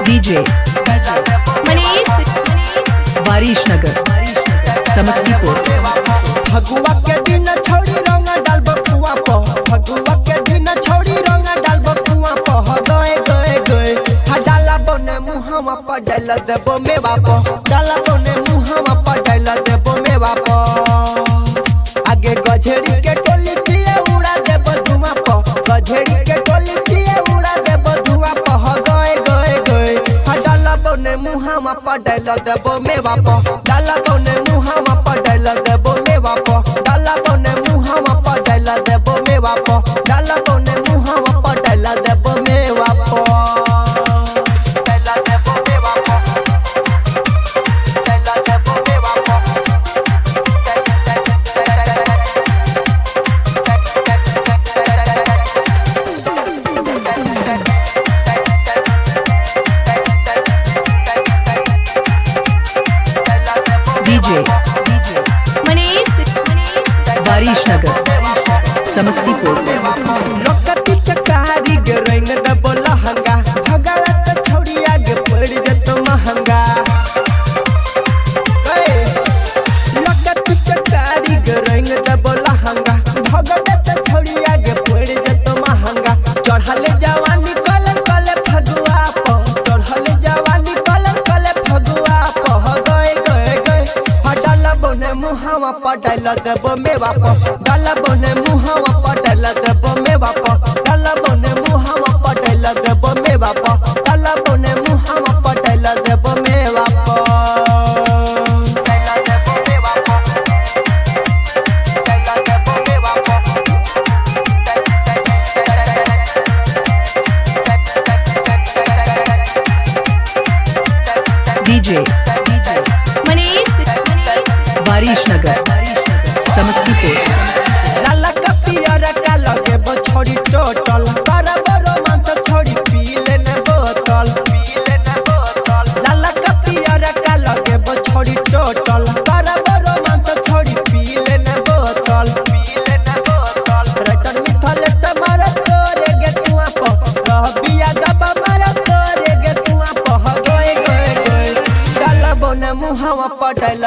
DJ Manish वारिश नगर समस्तीपुर। फगुआ के दिन छौड़ी रंग डाल बकुआ प फगुआ के दिन छौड़ी रंग डाल बकुआ प गए गए गए डाला बने मुहावा पर डाल देबो मेवा प डाला बने मुहावा पर डाल देबो मेवा प आगे गझेड़ी के टोली चिए उड़ा देबो धुआं प गझेड़ी के टोली चिए उड़ा देबो धुआं प गए गए गए डाला बने मुहावा पर डाल देबो मेवा प डाला बने मुहावा पर डाल देबो मेवा प डाला बने मुहावा पर डाल देबो मेवा प डाला बने मुहावा पर डाल देबो मेवा प डाल देबो मेवा प डाल देबो मेवा प DJ मनीष वारिश नगर समस्तीपुर। लोकती चकारी के रंग दबो लहंगा भगला त छौड़िया के पड़ जत महंगा लोकती चकारी के रंग दबो लहंगा भगला त छौड़िया के पड़ जत महंगा चढ़ले जवानी कल कल फगुआ प चढ़ले जवानी कल कल फगुआ प गए गए गए हडल बने मुहावा पर डाल देबो मेवा प डाल बने मुहावा पर डाल देबो मेवा प डाल बने मुहावा पर डाल देबो मेवा प डाल बने मुहावा पर डाल देबो मेवा प डाल देबो मेवा प डाल देबो मेवा प DJ मनीष वारिश नगर समस्तीपुर। लाला का पियर का लगे बछड़ी टोटल बराबर रोमांस छोड़ी पी लेने बोतल लाला का पियर का लगे बछड़ी टोटल बराबर रोमांस छोड़ी पी लेने बोतल रटन मिथले तमारा तोरे गे तुआ प रहबिया दबा मारा तोरे गे तुआ प गए गए गए डाला बने मुहावा पर डाल